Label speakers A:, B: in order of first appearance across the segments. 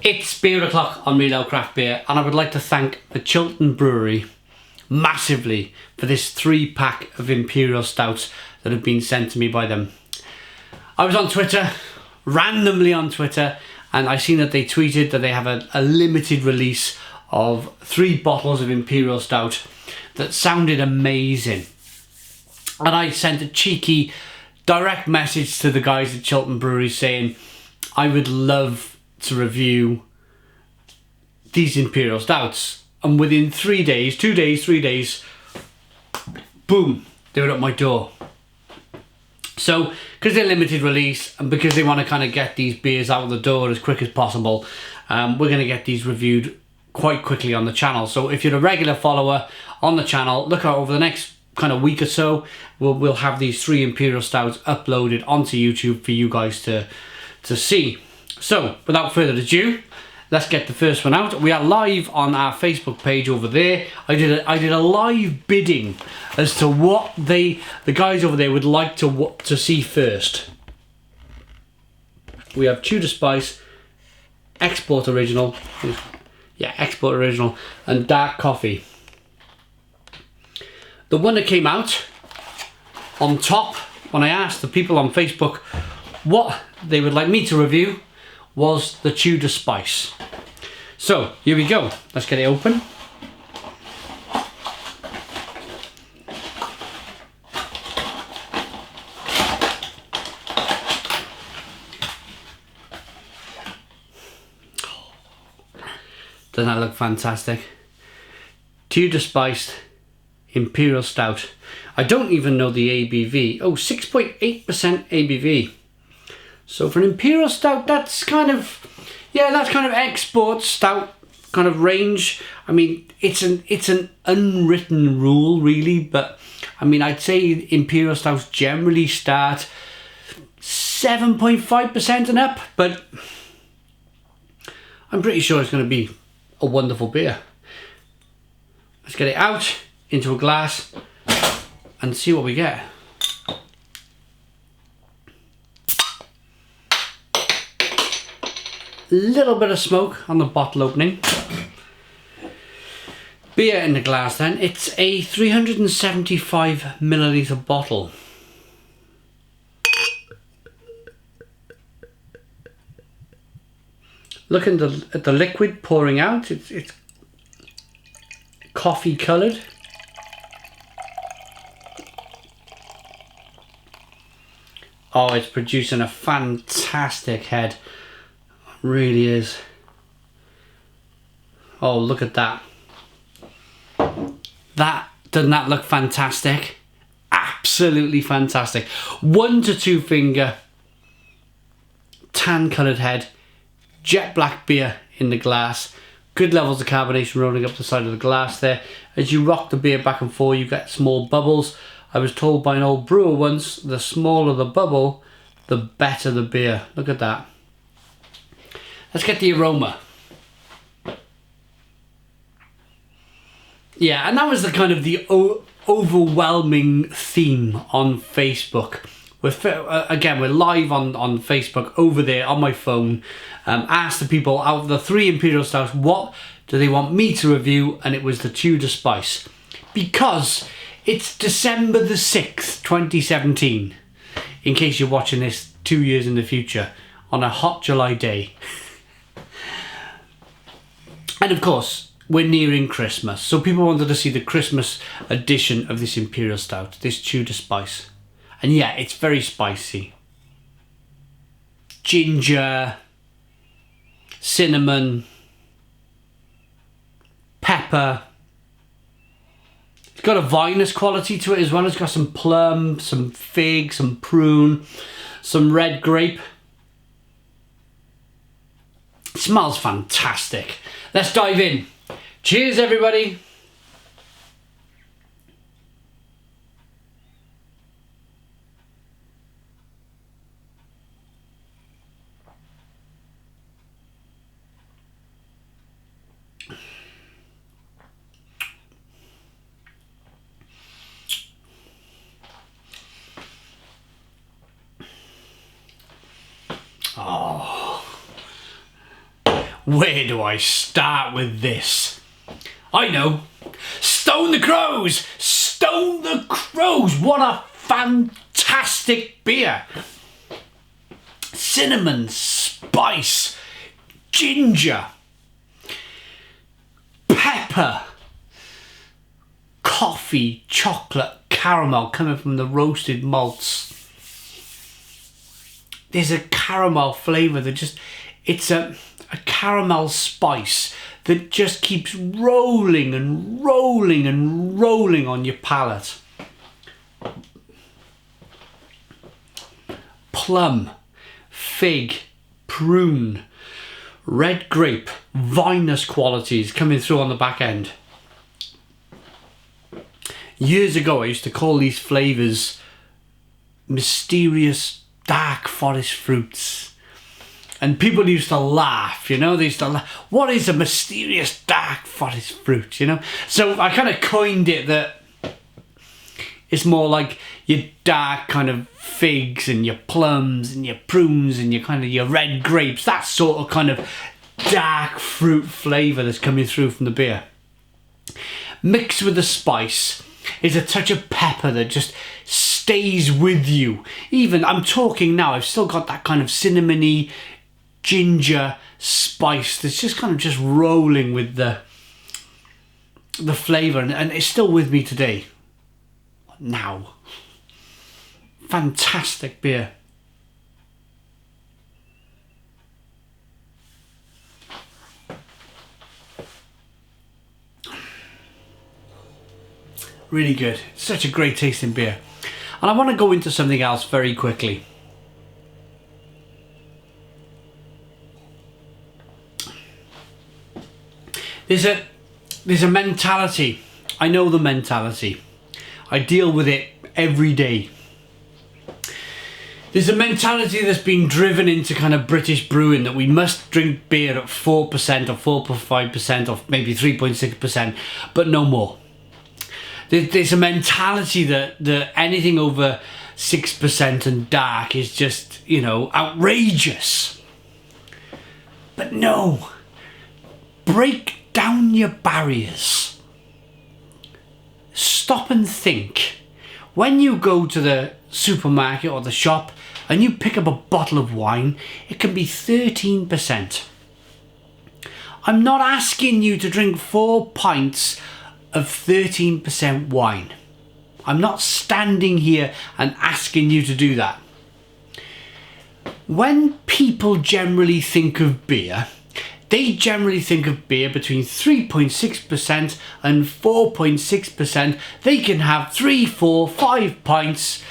A: It's beer o'clock on Real Ale Craft Beer, and I would like to thank the Chiltern Brewery massively for this 3-pack of Imperial Stouts that have been sent to me by them. I was on Twitter, randomly on Twitter, and I seen that they tweeted that they have a limited release of 3 bottles of Imperial Stout that sounded amazing. And I sent a cheeky direct message to the guys at Chiltern Brewery saying I would love to review these Imperial Stouts. And within 3 days, 3 days, boom, they were at my door. So, because they're limited release and because they want to kind of get these beers out of the door as quick as possible, we're going to get these reviewed quite quickly on the channel. So if you're a regular follower on the channel, look out over the next kind of week or so, we'll have these 3 Imperial Stouts uploaded onto YouTube for you guys to see. So, without further ado, let's get the first one out. We are live on our Facebook page over there. I did a live bidding as to what the guys over there would like to see first. We have Tudor Spice, Export Original, yeah, Export Original, and Dark Coffee. The one that came out on top when I asked the people on Facebook what they would like me to review was the Tudor Spice. So, here we go. Let's get it open. Doesn't that look fantastic? Tudor Spiced Imperial Stout. I don't even know the ABV. Oh, 6.8% ABV. So for an Imperial Stout, that's kind of, yeah, that's kind of export stout kind of range. I mean, it's an unwritten rule really, but I mean, I'd say Imperial Stouts generally start 7.5% and up, but I'm pretty sure it's going to be a wonderful beer. Let's get it out into a glass and see what we get. Little bit of smoke on the bottle opening. Beer in the glass then. It's a 375 milliliter bottle. Looking at the liquid pouring out, it's coffee coloured. Oh, it's producing a fantastic head. Really is. Oh, look at that. Doesn't that look fantastic? Absolutely fantastic. 1 to 2 finger tan coloured head, jet black beer in the glass, good levels of carbonation rolling up the side of the glass there. As you rock the beer back and forth, you get small bubbles. I was told by an old brewer once, the smaller the bubble, the better the beer. Look at that. Let's get the aroma. Yeah, and that was the kind of the overwhelming theme on Facebook. Again, we're live on Facebook over there on my phone. Asked the people out of the 3 Imperial Stouts, what do they want me to review? And it was the Tudor Spice. Because it's December the 6th, 2017. In case you're watching this 2 years in the future, on a hot July day. And of course, we're nearing Christmas, so people wanted to see the Christmas edition of this Imperial Stout, this Tudor Spice. And yeah, it's very spicy. Ginger, cinnamon, pepper. It's got a vinous quality to it as well. It's got some plum, some fig, some prune, some red grape. It smells fantastic. Let's dive in. Cheers, everybody. Where do I start with this? I know. Stone the Crows! Stone the Crows! What a fantastic beer! Cinnamon, spice, ginger, pepper, coffee, chocolate, caramel coming from the roasted malts. There's a caramel flavour that just, it's a caramel spice that just keeps rolling and rolling and rolling on your palate. Plum, fig, prune, red grape, vinous qualities coming through on the back end. Years ago I used to call these flavours mysterious dark forest fruits. And people used to laugh, you know, they used to laugh. What is a mysterious dark forest fruit, you know? So I kind of coined it that it's more like your dark kind of figs and your plums and your prunes and your kind of your red grapes. That sort of kind of dark fruit flavour that's coming through from the beer. Mixed with the spice is a touch of pepper that just stays with you. Even, I'm talking now, I've still got that kind of cinnamony, ginger spice that's just kind of just rolling with the flavour, and it's still with me today. Now. Fantastic beer. Really good. Such a great tasting beer. And I want to go into something else very quickly. There's a mentality. I know the mentality. I deal with it every day. There's a mentality that's been driven into kind of British brewing that we must drink beer at 4% or 4.5% or maybe 3.6%, but no more. There's a mentality that anything over 6% and dark is just, you know, outrageous. But no. Break down your barriers. Stop and think. When you go to the supermarket or the shop and you pick up a bottle of wine, it can be 13%. I'm not asking you to drink 4 pints of 13% wine. I'm not standing here and asking you to do that. When people generally think of beer, they generally think of beer between 3.6% and 4.6%. They can have 3, 4, 5 pints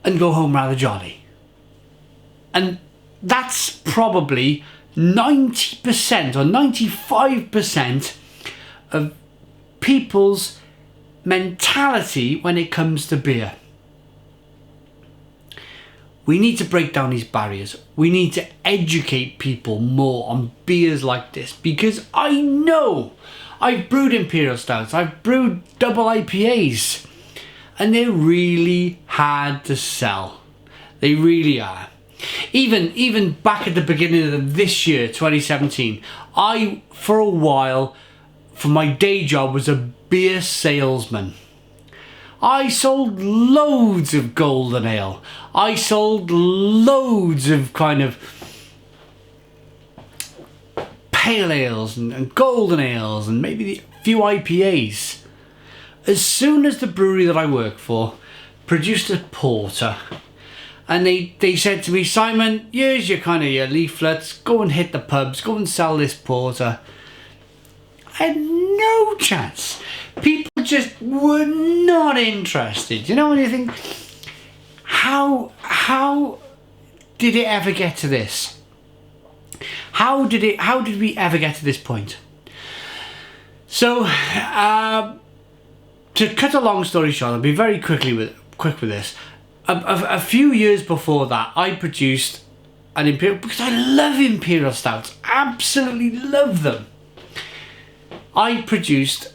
A: and go home rather jolly. And that's probably 90% or 95% of people's mentality when it comes to beer. We need to break down these barriers. We need to educate people more on beers like this, because I know I've brewed Imperial Stouts, I've brewed double IPAs, and they're really hard to sell. They really are. Even back at the beginning of this year, 2017, I, for a while, for my day job, was a beer salesman. I sold loads of golden ale. I sold loads of kind of pale ales and golden ales and maybe a few IPAs. As soon as the brewery that I work for produced a porter, and they said to me, Simon, here's your kind of your leaflets, go and hit the pubs, go and sell this porter. I had no chance. People just were not interested. You know, when you think, how did it ever get to this? How did we ever get to this point? So, to cut a long story short, I'll be very quick with this. A few years before that, I produced an Imperial, because I love Imperial Stouts, absolutely love them. I produced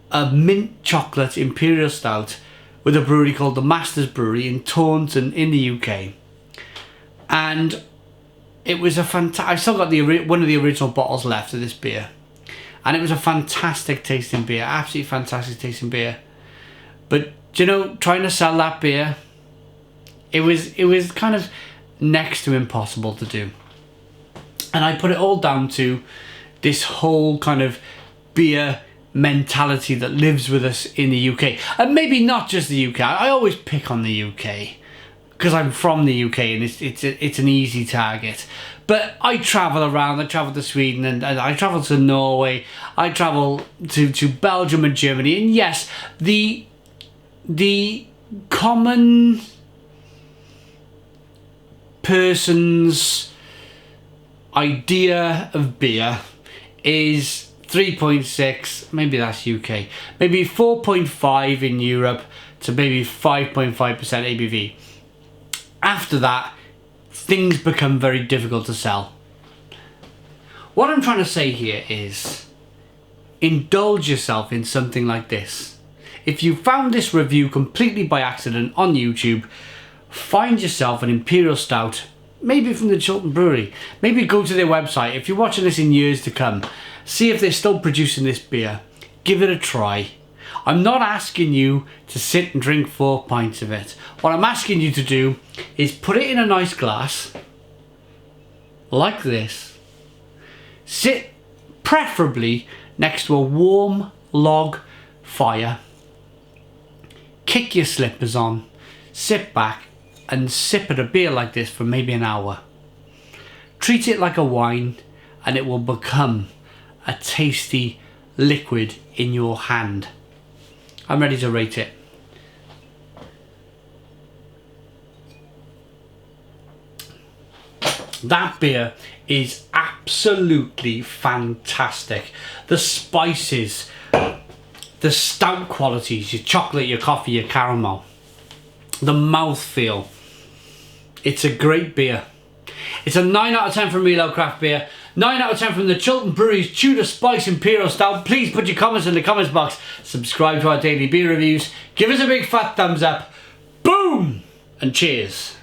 A: a mint chocolate Imperial Stout with a brewery called the Masters Brewery in Taunton in the UK. And it was a fantastic... I've still got one of the original bottles left of this beer. And it was a fantastic tasting beer. Absolutely fantastic tasting beer. But, you know, trying to sell that beer, it was kind of next to impossible to do. And I put it all down to this whole kind of beer mentality that lives with us in the UK. And maybe not just the UK. I always pick on the UK because I'm from the UK and it's an easy target. But I travel around. I travel to Sweden and I travel to Norway. I travel to Belgium and Germany. And yes, the common person's idea of beer is 3.6, maybe that's UK, maybe 4.5 in Europe to maybe 5.5% ABV. After that, things become very difficult to sell. What I'm trying to say here is, indulge yourself in something like this. If you found this review completely by accident on YouTube, find yourself an Imperial Stout, maybe from the Chiltern Brewery. Maybe go to their website. If you're watching this in years to come, see if they're still producing this beer. Give it a try. I'm not asking you to sit and drink 4 pints of it. What I'm asking you to do is put it in a nice glass, like this. Sit preferably next to a warm log fire. Kick your slippers on, sit back and sip at a beer like this for maybe an hour. Treat it like a wine and it will become a tasty liquid in your hand. I'm ready to rate it. That beer is absolutely fantastic. The spices, the stout qualities, your chocolate, your coffee, your caramel, the mouthfeel. It's a great beer. It's a 9 out of 10 from Real Ale Craft Beer. 9 out of 10 from the Chiltern Brewery's Tudor Spice Imperial Stout. Please put your comments in the comments box. Subscribe to our daily beer reviews. Give us a big fat thumbs up. Boom! And cheers.